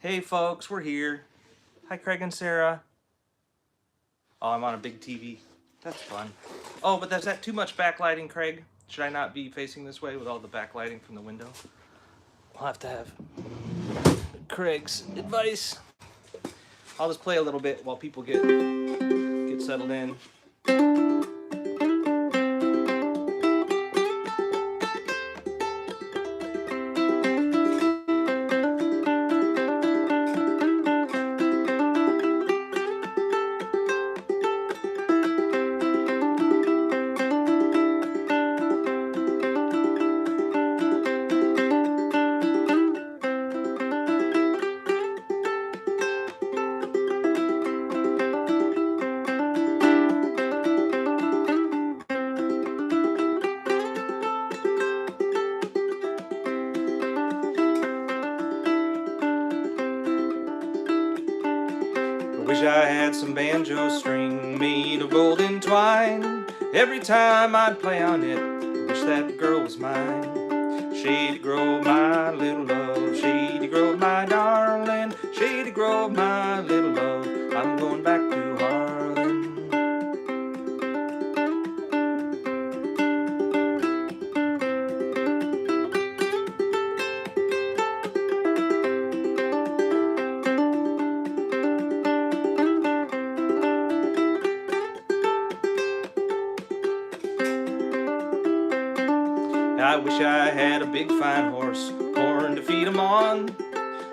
Hey folks, we're here. Hi Craig and Sarah. Oh, I'm on a big TV. That's fun. Oh, but is that too much backlighting, Craig? Should I not be facing this way with all the backlighting from the window? We'll have to have Craig's advice. I'll just play a little bit while people get settled in. Wish I had some banjo string made of golden twine. Every time I'd play on it, wish that girl was mine. Shady Grove, my little love, Shady Grove, my darling, Shady Grove, my little love, I'm going back to Harlan. I wish I had a big fine horse, corn to feed 'em on.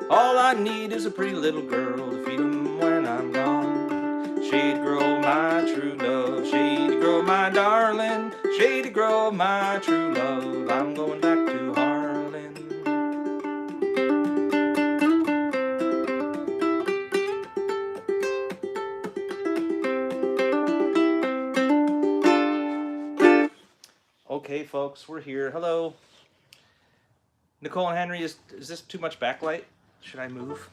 All I need is a pretty little girl to feed 'em when I'm gone. Shady Grove, my true love, Shady Grove, my darling, Shady Grove, my true love, I'm going back to Harlan. Okay, folks, we're here. Hello. Nicole and Henry, is this too much backlight? Should I move?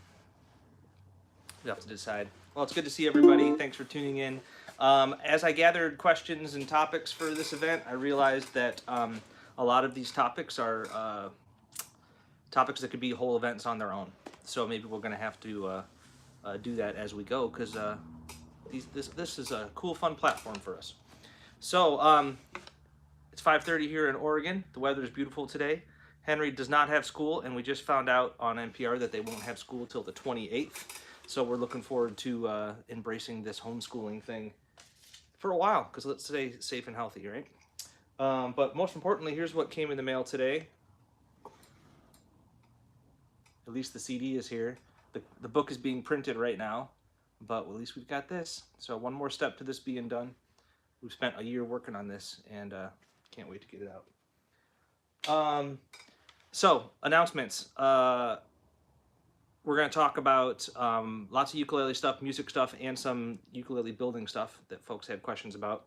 We have to decide. Well, it's good to see everybody. Thanks for tuning in. As I gathered questions and topics for this event, I realized that a lot of these topics are topics that could be whole events on their own. So maybe we're going to have to do that as we go, because this is a cool, fun platform for us. So it's 5:30 here in Oregon. The weather is beautiful today. Henry does not have school, and we just found out on NPR that they won't have school till the 28th. So we're looking forward to embracing this homeschooling thing for a while, because let's stay safe and healthy, right? But most importantly, here's what came in the mail today. At least the CD is here. The book is being printed right now, but at least we've got this. So one more step to this being done. We've spent a year working on this, and can't wait to get it out. So, announcements. We're going to talk about lots of ukulele stuff, music stuff, and some ukulele building stuff that folks had questions about.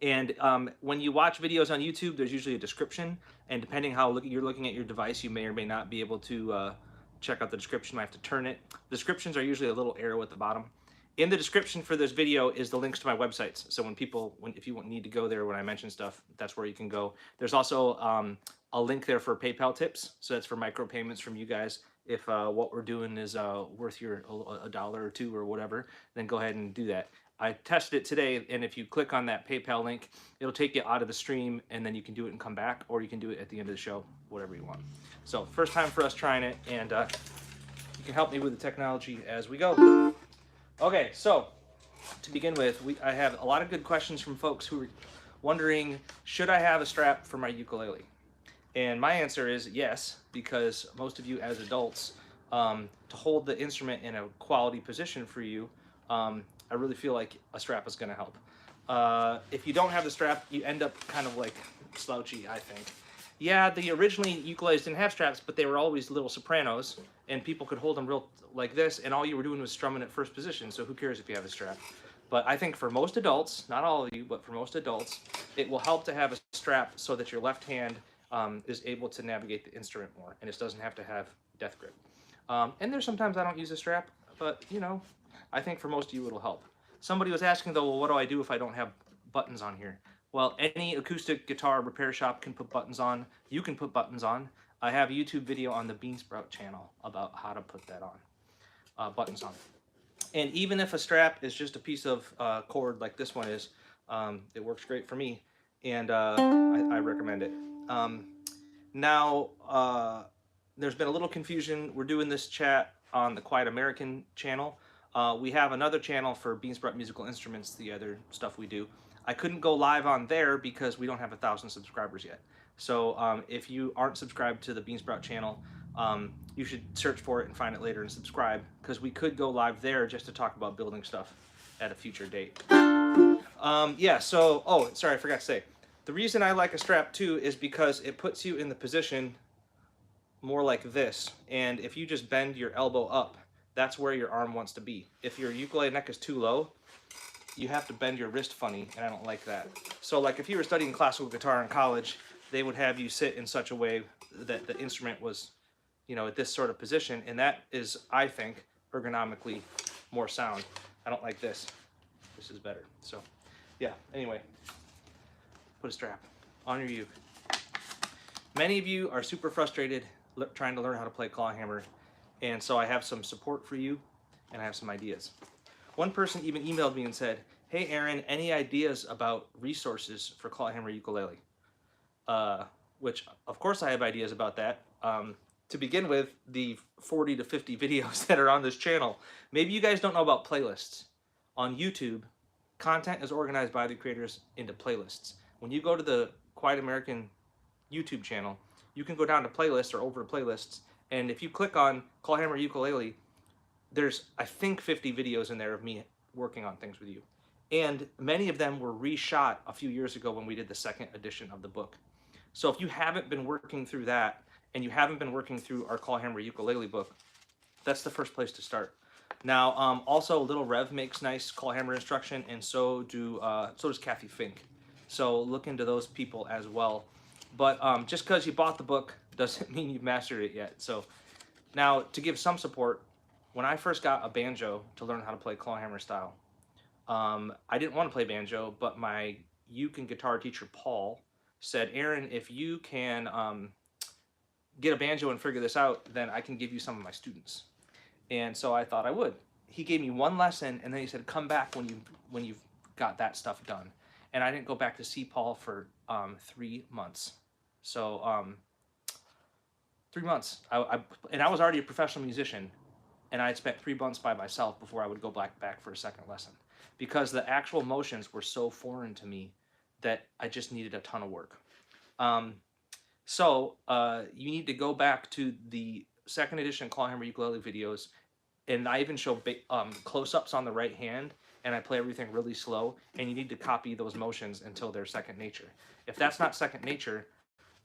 And when you watch videos on YouTube, there's usually a description, and depending how you're looking at your device, you may or may not be able to check out the description. You might have to turn it. The descriptions are usually a little arrow at the bottom. In the description for this video is the links to my websites. So if you need to go there when I mention stuff, that's where you can go. There's also a link there for PayPal tips. So that's for micropayments from you guys. If what we're doing is worth your a dollar or two or whatever, then go ahead and do that. I tested it today, and if you click on that PayPal link, it'll take you out of the stream, and then you can do it and come back, or you can do it at the end of the show, whatever you want. So first time for us trying it, and you can help me with the technology as we go. Okay, so to begin with, I have a lot of good questions from folks who are wondering, should I have a strap for my ukulele? And my answer is yes, because most of you as adults, to hold the instrument in a quality position for you, I really feel like a strap is going to help. If you don't have the strap, you end up kind of like slouchy, I think. Yeah, the originally ukuleles didn't have straps, but they were always little sopranos, and people could hold them real like this, and all you were doing was strumming at first position, so who cares if you have a strap? But I think for most adults, not all of you, but for most adults, it will help to have a strap so that your left hand is able to navigate the instrument more, and it doesn't have to have death grip. And there's sometimes I don't use a strap, but you know, I think for most of you it'll help. Somebody was asking though, well, what do I do if I don't have buttons on here? Well, any acoustic guitar repair shop can put buttons on. You can put buttons on. I have a YouTube video on the Beansprout channel about how to put that on, buttons on. And even if a strap is just a piece of cord like this one is, it works great for me, and I recommend it. Now, there's been a little confusion. We're doing this chat on the Quiet American channel. We have another channel for Beansprout Musical Instruments, the other stuff we do. I couldn't go live on there because we don't have 1,000 subscribers yet. So if you aren't subscribed to the Beansprout channel, you should search for it and find it later and subscribe, because we could go live there just to talk about building stuff at a future date. Yeah, so, oh, sorry, I forgot to say. The reason I like a strap too is because it puts you in the position more like this, and if you just bend your elbow up, that's where your arm wants to be. If your ukulele neck is too low, you have to bend your wrist funny, and I don't like that. So like if you were studying classical guitar in college, they would have you sit in such a way that the instrument was, you know, at this sort of position, and that is, I think, ergonomically more sound. I don't like this. This is better. So yeah, anyway, put a strap on your uke. Many of you are super frustrated trying to learn how to play clawhammer, and so I have some support for you, and I have some ideas. One person even emailed me and said, "Hey Aaron, any ideas about resources for clawhammer ukulele?" Which, of course I have ideas about that. To begin with, the 40 to 50 videos that are on this channel. Maybe you guys don't know about playlists. On YouTube, content is organized by the creators into playlists. When you go to the Quiet American YouTube channel, you can go down to playlists or over to playlists, and if you click on clawhammer ukulele, there's, I think, 50 videos in there of me working on things with you. And many of them were reshot a few years ago when we did the second edition of the book. So if you haven't been working through that, and you haven't been working through our clawhammer ukulele book, that's the first place to start. Now, also Little Rev makes nice clawhammer instruction, and so does Kathy Fink. So look into those people as well. But just because you bought the book doesn't mean you've mastered it yet. So now, to give some support, when I first got a banjo to learn how to play clawhammer style, I didn't want to play banjo, but my uke and guitar teacher, Paul, said, "Aaron, if you can get a banjo and figure this out, then I can give you some of my students." And so I thought I would. He gave me one lesson, and then he said, "Come back when you've got that stuff done." And I didn't go back to see Paul for 3 months. So 3 months. And I was already a professional musician, and I had spent 3 months by myself before I would go back for a second lesson, because the actual motions were so foreign to me that I just needed a ton of work. So you need to go back to the second edition clawhammer ukulele videos, and I even show close-ups on the right hand, and I play everything really slow, and you need to copy those motions until they're second nature. If that's not second nature,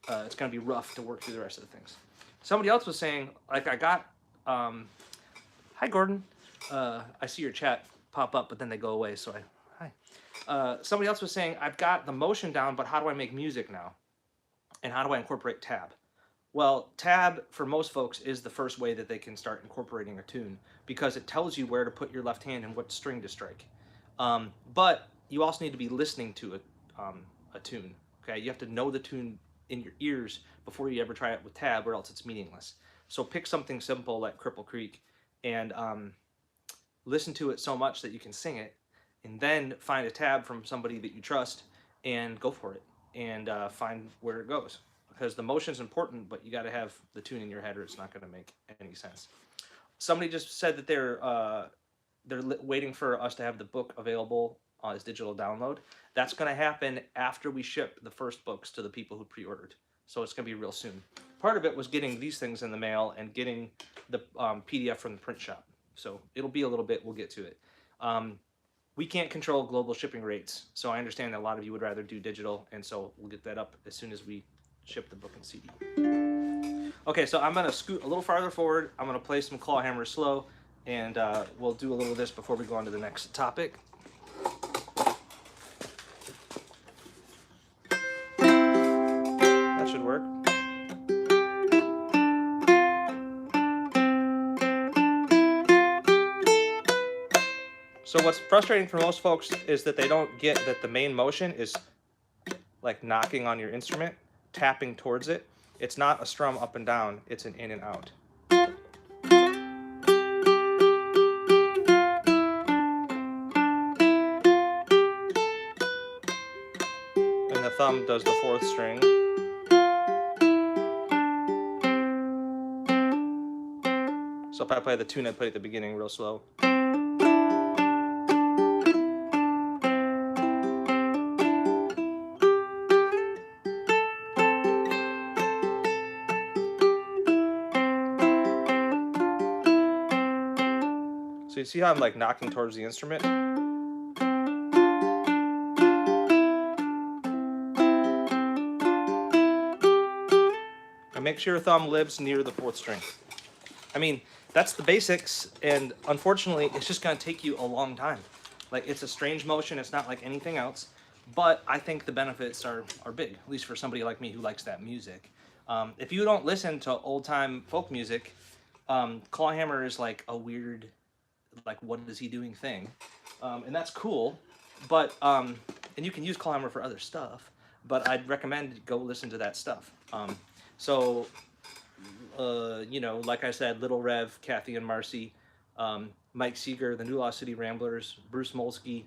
it's going to be rough to work through the rest of the things. Somebody else was saying, like, I got, hi Gordon, I see your chat pop up, but then they go away, so hi. Somebody else was saying, I've got the motion down, but how do I make music now? And how do I incorporate tab? Well, tab, for most folks, is the first way that they can start incorporating a tune, because it tells you where to put your left hand and what string to strike. But you also need to be listening to a tune, okay? You have to know the tune in your ears before you ever try it with tab, or else it's meaningless. So pick something simple like Cripple Creek and listen to it so much that you can sing it, and then find a tab from somebody that you trust and go for it, and find where it goes. Because the motion's important, but you got to have the tune in your head or it's not going to make any sense. Somebody just said that they're waiting for us to have the book available as digital download. That's going to happen after we ship the first books to the people who pre-ordered. So it's going to be real soon. Part of it was getting these things in the mail and getting the PDF from the print shop. So it'll be a little bit, we'll get to it. We can't control global shipping rates, so I understand that a lot of you would rather do digital, and so we'll get that up as soon as we ship the book and CD. Okay, so I'm gonna scoot a little farther forward. I'm gonna play some clawhammer slow, and we'll do a little of this before we go on to the next topic. That should work. So what's frustrating for most folks is that they don't get that the main motion is like knocking on your instrument, tapping towards it. It's not a strum up and down, it's an in and out. And the thumb does the 4th string. So if I play the tune I played at the beginning real slow. So you see how I'm like knocking towards the instrument? And make sure your thumb lives near the 4th string. I mean, that's the basics, and unfortunately, it's just gonna take you a long time. Like, it's a strange motion, it's not like anything else, but I think the benefits are big, at least for somebody like me who likes that music. If you don't listen to old-time folk music, clawhammer is like a weird, like, what is he doing thing. And that's cool, but, and you can use clawhammer for other stuff, but I'd recommend go listen to that stuff. You know, like I said, Little Rev, Kathy and Marcy, Mike Seeger, the New Lost City Ramblers, Bruce Molsky,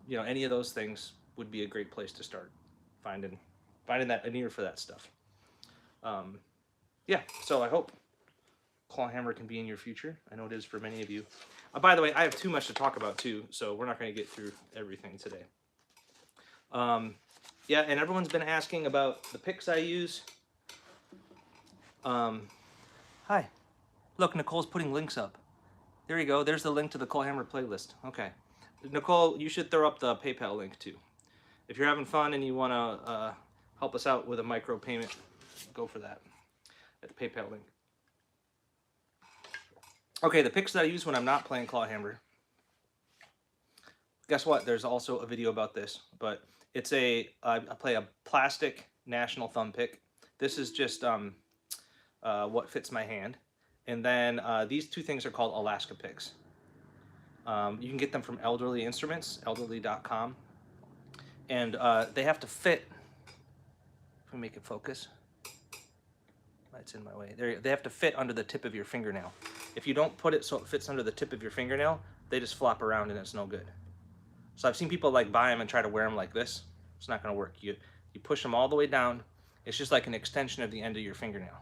you know, any of those things would be a great place to start finding that an ear for that stuff. Yeah, so I hope clawhammer can be in your future. I know it is for many of you. By the way, I have too much to talk about too, so we're not going to get through everything today. Yeah, and everyone's been asking about the picks I use. Hi. Look, Nicole's putting links up. There you go. There's the link to the clawhammer playlist. Okay. Nicole, you should throw up the PayPal link too. If you're having fun and you want to help us out with a micro payment, go for that at the PayPal link. Okay, the picks that I use when I'm not playing clawhammer. Guess what? There's also a video about this, but it's I play a plastic National thumb pick. This is just what fits my hand. And then these two things are called Alaska picks. You can get them from Elderly Instruments, elderly.com. And they have to fit, if we make it focus, it's in my way. They have to fit under the tip of your fingernail. If you don't put it so it fits under the tip of your fingernail, they just flop around and it's no good. So I've seen people like buy them and try to wear them like this. It's not gonna work. You push them all the way down. It's just like an extension of the end of your fingernail.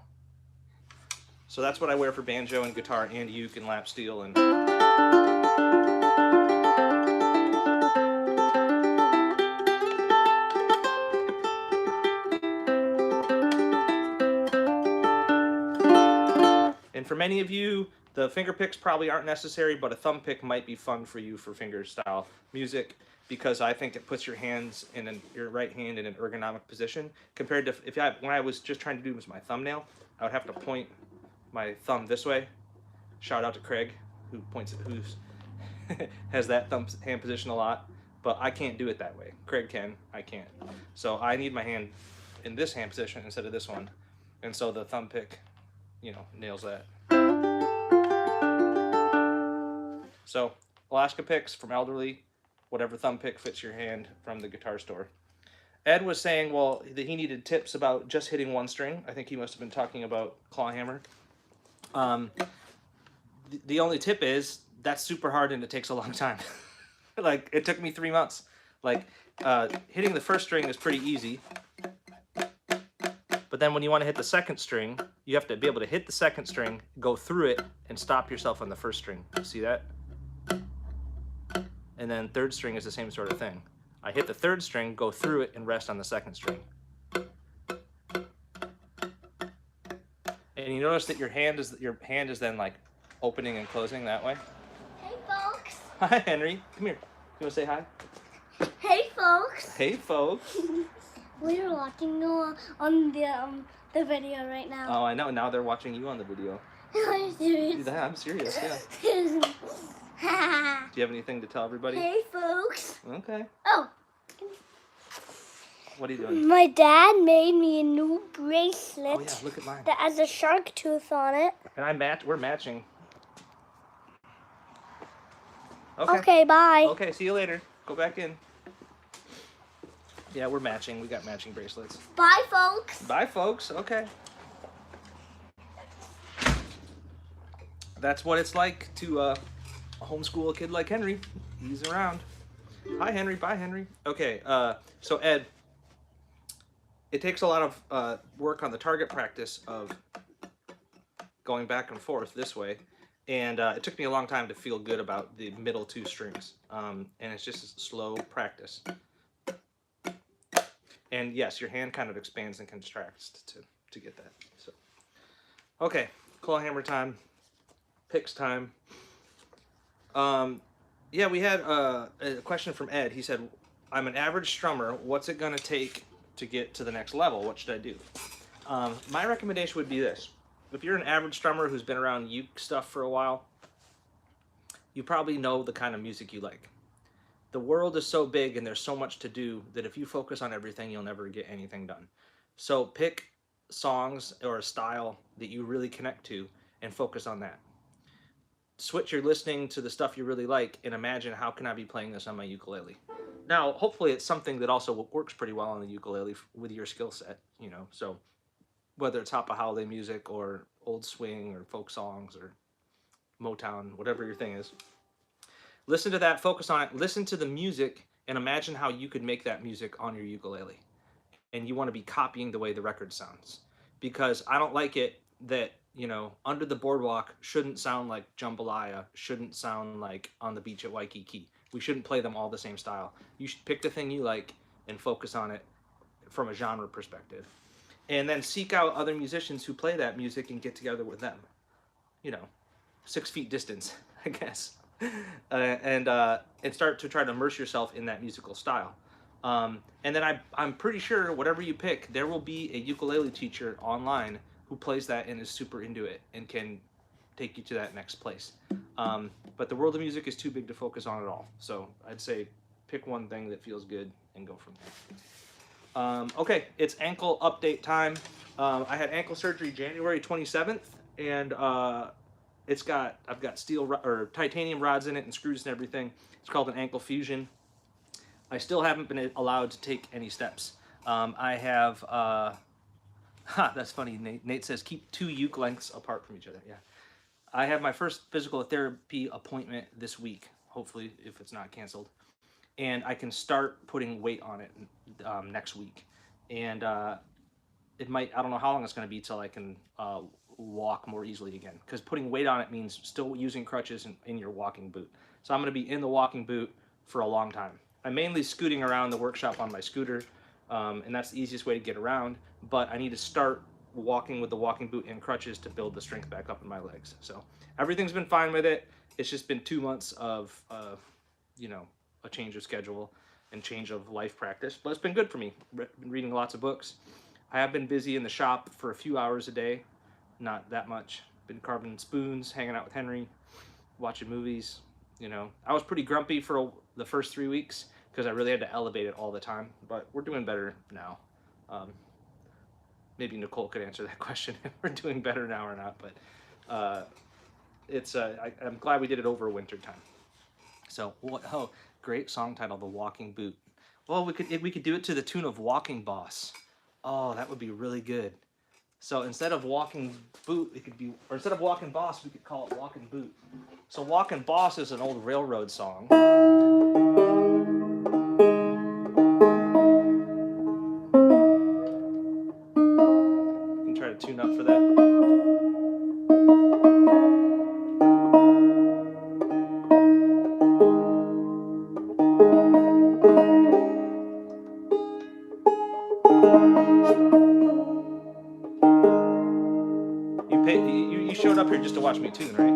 So that's what I wear for banjo and guitar and uke and lap steel and... And for many of you, the finger picks probably aren't necessary, but a thumb pick might be fun for you for fingerstyle music, because I think it puts your hands in your right hand in an ergonomic position compared to when I was just trying to do this with my thumbnail, I would have to point my thumb this way. Shout out to Craig, who has that thumb hand position a lot, but I can't do it that way. Craig can, I can't. So I need my hand in this hand position instead of this one, and so the thumb pick, you know, nails that. So Alaska picks from Elderly, whatever thumb pick fits your hand from the guitar store. Ed was saying, well, that he needed tips about just hitting one string. I think he must have been talking about clawhammer. The only tip is that's super hard and it takes a long time. Like, it took me 3 months. Like, hitting the first string is pretty easy. But then when you want to hit the second string, you have to be able to hit the second string, go through it, and stop yourself on the first string. See that? And then third string is the same sort of thing. I hit the third string, go through it, and rest on the second string. And you notice that your hand is then like opening and closing that way. Hey folks. Hi Henry, come here. You want to say hi? Hey folks. Hey folks. We're watching on the video right now. Oh, I know. Now they're watching you on the video. Are you serious? Yeah, I'm serious. Yeah. Do you have anything to tell everybody? Hey folks. Okay. Oh. What are you doing? My dad made me a new bracelet. Oh yeah, look at mine. That has a shark tooth on it. And we're matching. Okay, bye. Okay, see you later. Go back in. Yeah, we're matching. We got matching bracelets. Bye, folks. Bye, folks. Okay. That's what it's like to homeschool a kid like Henry. He's around. Hi, Henry. Bye, Henry. Okay. So Ed, it takes a lot of work on the target practice of going back and forth this way, and it took me a long time to feel good about the middle two strings. And it's just a slow practice. And yes, your hand kind of expands and contracts to get that. So, okay, clawhammer time, picks time. Yeah, we had a question from Ed. He said, "I'm an average strummer. What's it gonna take to get to the next level? What should I do?" My recommendation would be this: if you're an average strummer who's been around uke stuff for a while, you probably know the kind of music you like. The world is so big and there's so much to do that if you focus on everything, you'll never get anything done. So pick songs or a style that you really connect to and focus on that. Switch your listening to the stuff you really like and imagine, how can I be playing this on my ukulele? Now, hopefully it's something that also works pretty well on the ukulele with your skill set, so whether it's Hapa Holiday music or old swing or folk songs or Motown, whatever your thing is. Listen to that, focus on it, listen to the music, and imagine how you could make that music on your ukulele. And you want to be copying the way the record sounds. Because I don't like it that, Under the Boardwalk shouldn't sound like Jambalaya, shouldn't sound like On the Beach at Waikiki. We shouldn't play them all the same style. You should pick the thing you like and focus on it from a genre perspective. And then seek out other musicians who play that music and get together with them. 6 feet distance, I guess. And start to try to immerse yourself in that musical style. And then I'm pretty sure whatever you pick, there will be a ukulele teacher online who plays that and is super into it and can take you to that next place. But the world of music is too big to focus on at all. So I'd say pick one thing that feels good and go from there. Okay, it's ankle update time. I had ankle surgery January 27th, and I've got steel or titanium rods in it and screws and everything. It's called an ankle fusion. I still haven't been allowed to take any steps. I have, that's funny. Nate says keep 2 uke lengths apart from each other. Yeah. I have my first physical therapy appointment this week, hopefully, if it's not canceled. And I can start putting weight on it next week. And I don't know how long it's going to be till I can walk more easily again, because putting weight on it means still using crutches in your walking boot. So I'm going to be in the walking boot for a long time. I'm mainly scooting around the workshop on my scooter, and that's the easiest way to get around, but I need to start walking with the walking boot and crutches to build the strength back up in my legs. So everything's been fine with it. It's just been 2 months of a change of schedule and change of life practice, but it's been good for me. Been reading lots of books. I have been busy in the shop for a few hours a day. Not that much. Been carving spoons, hanging out with Henry, watching movies. I was pretty grumpy for the first 3 weeks because I really had to elevate it all the time, but we're doing better now. Maybe Nicole could answer that question if we're doing better now or not, but I'm glad we did it over winter time. So, great song title, The Walking Boot. Well, we could do it to the tune of Walking Boss. Oh, that would be really good. So instead of Walking Boot, instead of Walking Boss, we could call it Walking Boot. So Walking Boss is an old railroad song. You can try to tune up for that. You showed up here just to watch me tune, right?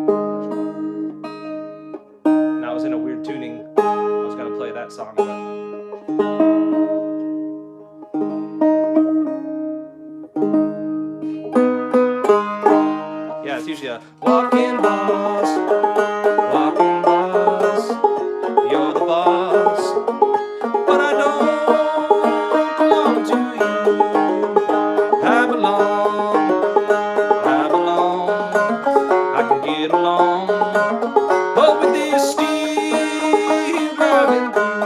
And I was in a weird tuning. I was going to play that song, but... yeah, it's usually a walking boss, you're the boss, but I don't belong to you. I belong, I can get along, but with this steel driving through,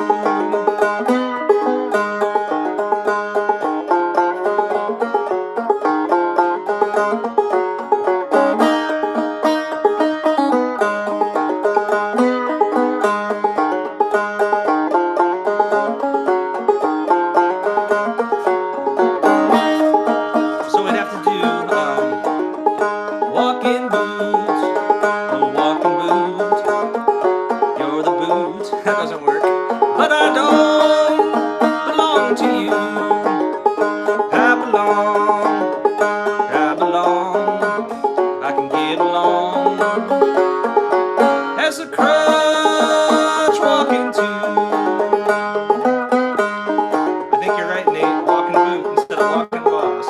Oh, walking boot, you're the boot. That doesn't work. But I don't belong to you. I belong, I can get along as a crutch walking too. I think you're right, Nate. Walking boot instead of walking boss.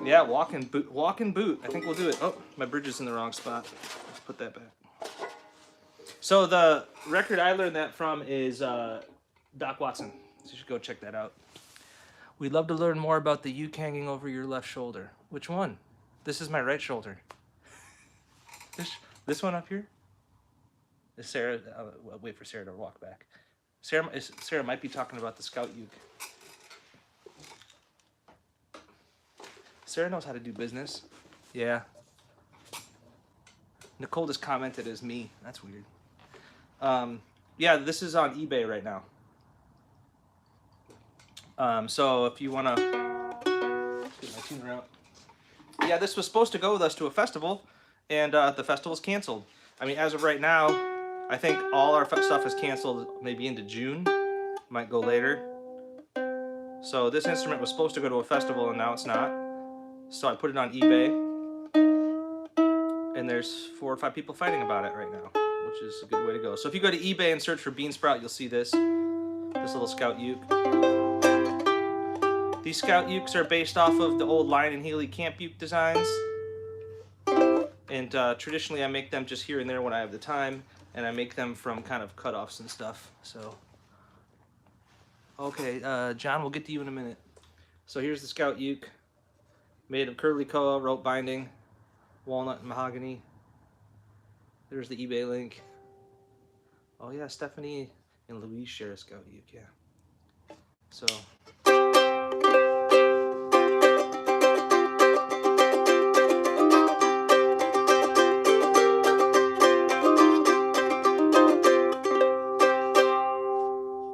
Yeah, walking boot. I think we'll do it. Oh, my bridge is in the wrong spot. Let's put that back. So the record I learned that from is Doc Watson. So you should go check that out. We'd love to learn more about the uke hanging over your left shoulder. Which one? This is my right shoulder. This one up here? Is Sarah? I'll wait for Sarah to walk back. Sarah might be talking about the Scout uke. Sarah knows how to do business. Yeah. Nicole just commented as me. That's weird. Yeah, this is on eBay right now. So if you want to get my tuner out. Yeah, this was supposed to go with us to a festival, and the festival's canceled. I mean, as of right now, I think all our stuff is canceled maybe into June. Might go later. So this instrument was supposed to go to a festival, and now it's not. So I put it on eBay, and there's 4 or 5 people fighting about it right now, which is a good way to go. So if you go to eBay and search for Bean Sprout, you'll see this little Scout uke. These Scout ukes are based off of the old Lion and Healy camp uke designs. And traditionally I make them just here and there when I have the time, and I make them from kind of cutoffs and stuff. So, okay, John, we'll get to you in a minute. So here's the Scout uke, made of curly koa, rope binding, walnut and mahogany. There's the eBay link. Oh yeah, Stephanie and Louise share a Scout uke, yeah. So.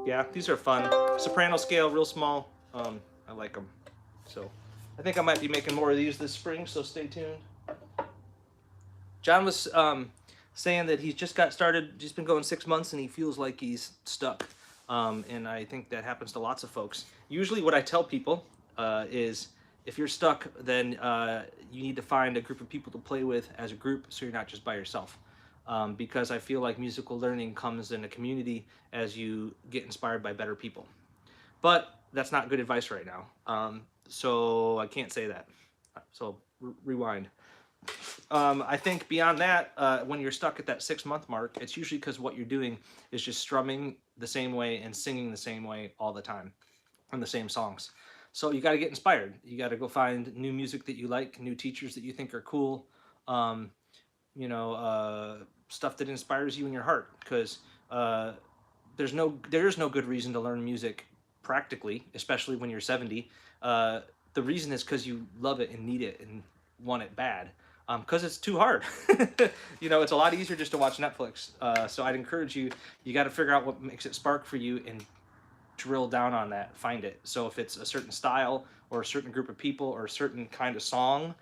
Yeah, these are fun. Soprano scale, real small. I like them. So I think I might be making more of these this spring, so stay tuned. John was saying that he's just got started, just been going 6 months, and he feels like he's stuck. And I think that happens to lots of folks. Usually what I tell people is if you're stuck, then you need to find a group of people to play with as a group, so you're not just by yourself. Because I feel like musical learning comes in a community as you get inspired by better people. But that's not good advice right now. So I can't say that. So rewind. I think beyond that, when you're stuck at that 6-month mark, it's usually because what you're doing is just strumming the same way and singing the same way all the time on the same songs. So you got to get inspired. You got to go find new music that you like, new teachers that you think are cool, stuff that inspires you in your heart, because there's no good reason to learn music practically, especially when you're 70. The reason is because you love it and need it and want it bad, because it's too hard. It's a lot easier just to watch Netflix. So I'd encourage you got to figure out what makes it spark for you and drill down on that, find it. So if it's a certain style or a certain group of people or a certain kind of song,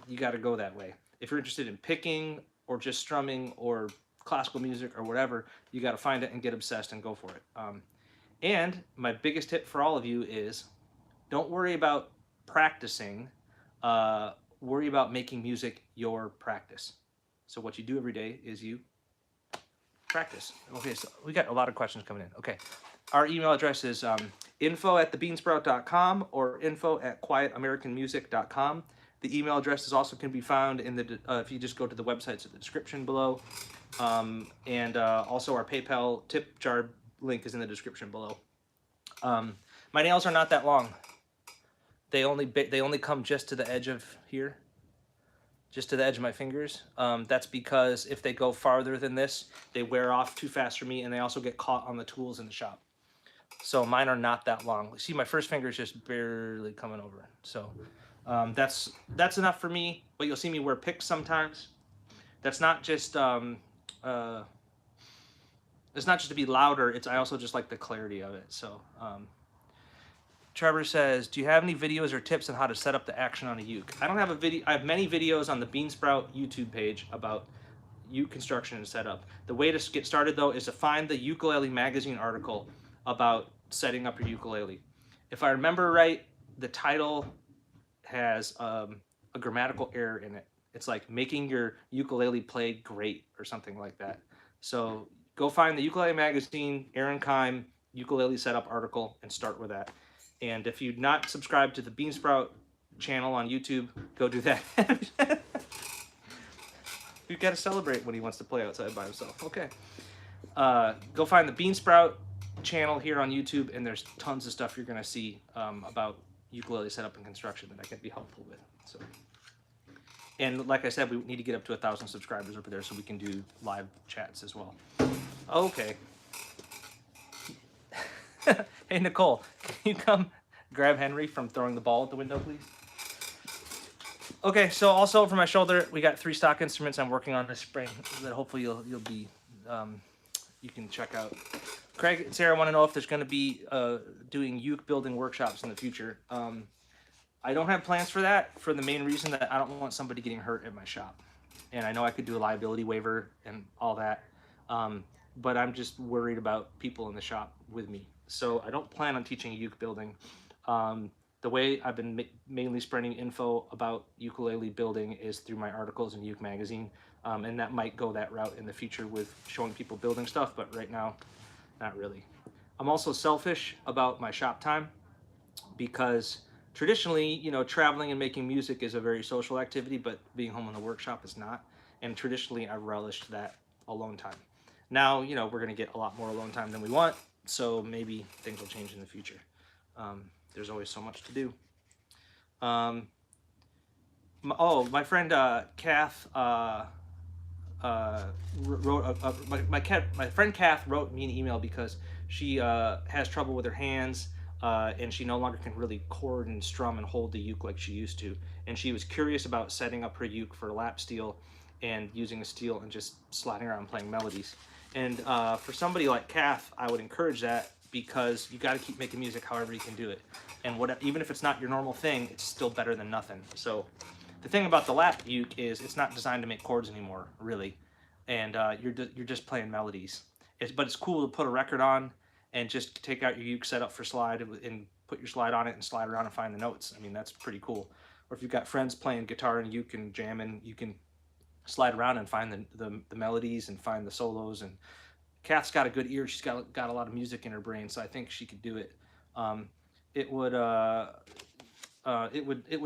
you got to go that way. If you're interested in picking or just strumming or classical music or whatever, you got to find it and get obsessed and go for it. And my biggest tip for all of you is don't worry about practicing, worry about making music your practice. So what you do every day is you practice. Okay, so we got a lot of questions coming in. Okay, our email address is info@thebeansprout.com or info@quietamericanmusic.com. The email addresses also can be found in the if you just go to the websites in the description below, and also our PayPal tip jar link is in the description below. My nails are not that long. They only come just to the edge of here, just to the edge of my fingers. That's because if they go farther than this, they wear off too fast for me, and they also get caught on the tools in the shop. So mine are not that long. See, my first finger is just barely coming over. So that's enough for me. But you'll see me wear picks sometimes. That's not just it's not just to be louder. It's I also just like the clarity of it. So Trevor says, do you have any videos or tips on how to set up the action on a uke? I don't have a video. I have many videos on the Beansprout YouTube page about uke construction and setup. The way to get started though is to find the Ukulele Magazine article about setting up your ukulele. If I remember right, the title has a grammatical error in it. It's like making your ukulele play great or something like that. So go find the Ukulele Magazine, Aaron Kime, ukulele setup article and start with that. And if you're not subscribed to the Beansprout channel on YouTube, go do that. You've got to celebrate when he wants to play outside by himself. Okay. Go find the Beansprout channel here on YouTube, and there's tons of stuff you're going to see about ukulele setup and construction that I can be helpful with. So, and like I said, we need to get up to 1,000 subscribers over there so we can do live chats as well. Okay. Hey, Nicole, can you come grab Henry from throwing the ball at the window, please? Okay, so also for my shoulder, we got 3 stock instruments I'm working on this spring that hopefully you'll be you can check out. Craig and Sarah want to know if there's going to be doing uke building workshops in the future. I don't have plans for that for the main reason that I don't want somebody getting hurt at my shop, and I know I could do a liability waiver and all that, but I'm just worried about people in the shop with me. So I don't plan on teaching uke building. The way I've been mainly spreading info about ukulele building is through my articles in Uke Magazine, and that might go that route in the future with showing people building stuff, but right now, not really. I'm also selfish about my shop time because traditionally, you know, traveling and making music is a very social activity, but being home in the workshop is not. And traditionally, I've relished that alone time. Now, you know, we're going to get a lot more alone time than we want, so maybe things will change in the future. There's always so much to do. My friend Kath wrote my friend Kath wrote me an email because she has trouble with her hands and she no longer can really chord and strum and hold the uke like she used to. And she was curious about setting up her uke for lap steel and using a steel and just sliding around playing melodies. And for somebody like Kath, I would encourage that because you got to keep making music however you can do it. And even if it's not your normal thing, it's still better than nothing. So the thing about the lap uke is it's not designed to make chords anymore, really. And you're just playing melodies. But it's cool to put a record on and just take out your uke set up for slide and put your slide on it and slide around and find the notes. I mean, that's pretty cool. Or if you've got friends playing guitar and uke and jamming, you can slide around and find the melodies and find the solos. And Kath's got a good ear. She's got a lot of music in her brain, so I think she could do it. It would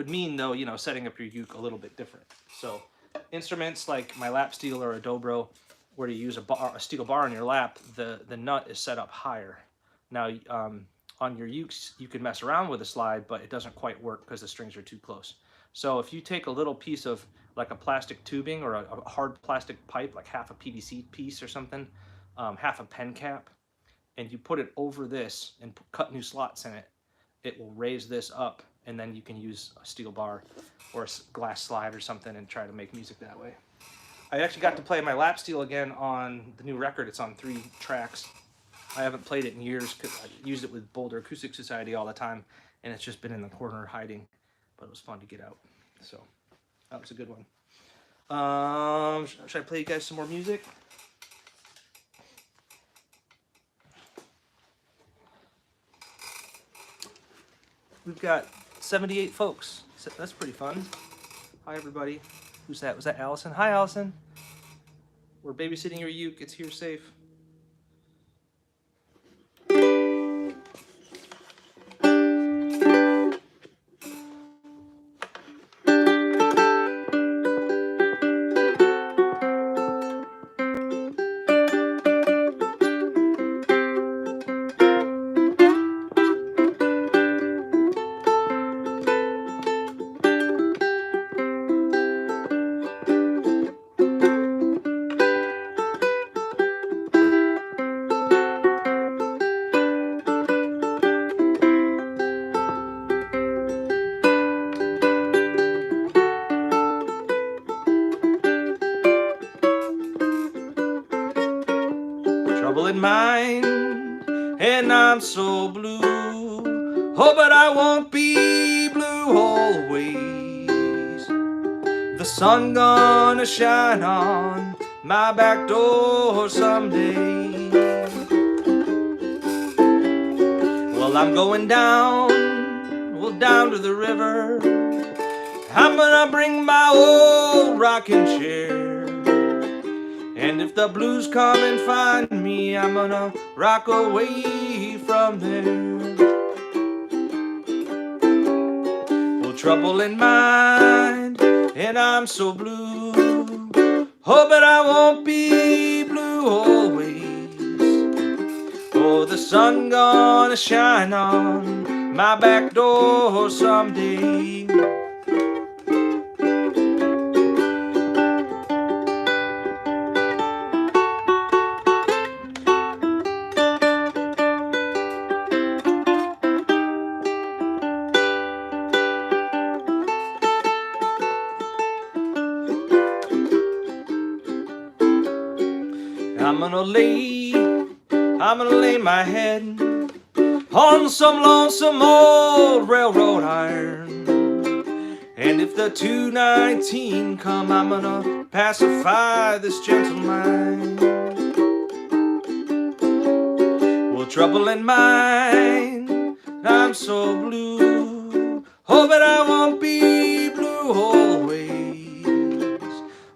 mean though, you know, setting up your uke a little bit different. So instruments like my lap steel or a dobro, where you use a steel bar on your lap, the nut is set up higher. Now on your ukes, you can mess around with a slide, but it doesn't quite work because the strings are too close. So if you take a little piece of like a plastic tubing or a hard plastic pipe, like half a PVC piece or something, half a pen cap, and you put it over this and cut new slots in it, it will raise this up, and then you can use a steel bar or a glass slide or something and try to make music that way. I actually got to play my lap steel again on the new record. It's on 3 tracks. I haven't played it in years because I used it with Boulder Acoustic Society all the time, and it's just been in the corner hiding, but it was fun to get out. So that was a good one. Should I play you guys some more music? We've got 78 folks. So that's pretty fun. Hi, everybody. Who's that? Was that Allison? Hi, Allison. We're babysitting your uke. It's here safe. in mind, and I'm so blue. Oh, but I won't be blue always. The sun gonna shine on my back door someday. Well, I'm going down, well, down to the river. I'm gonna bring my old rocking chair. And if the blues come and find me, I'm gonna rock away from there. Well, trouble in mind, and I'm so blue. Oh, but I won't be blue always. Oh, the sun gonna shine on my back door someday. I'm gonna lay my head on some lonesome old railroad iron. And if the 219 come, I'm gonna pacify this gentle mind. Well, trouble in mind, I'm so blue. Oh, but I won't be blue always.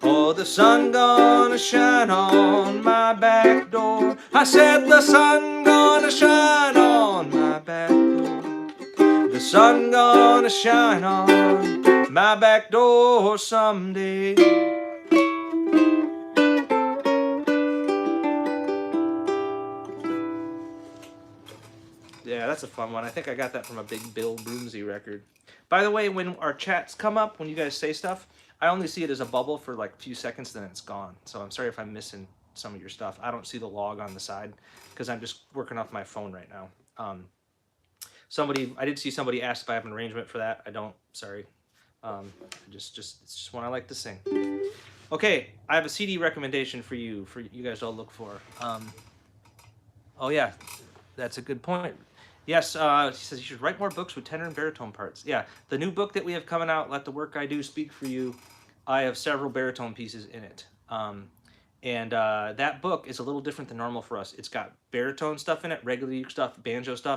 Oh, the sun gonna shine on my back door. I said the sun gonna shine on my back door. The sun gonna shine on my back door someday. Yeah, that's a fun one. I think I got that from a big Bill Broomsey record. By the way, when our chats come up, when you guys say stuff, I only see it as a bubble for like a few seconds, then it's gone. So I'm sorry if I'm missing some of your stuff. I don't see the log on the side because I'm just working off my phone right now. I did see somebody ask if I have an arrangement for that. I don't, sorry. It's just one I like to sing. Okay, I have a CD recommendation for you guys to all look for. Oh yeah, that's a good point. Yes, he says you should write more books with tenor and baritone parts. Yeah, the new book that we have coming out, Let the Work I Do Speak for You, I have several baritone pieces in it. That book is a little different than normal for us. It's got baritone stuff in it, regular stuff, banjo stuff,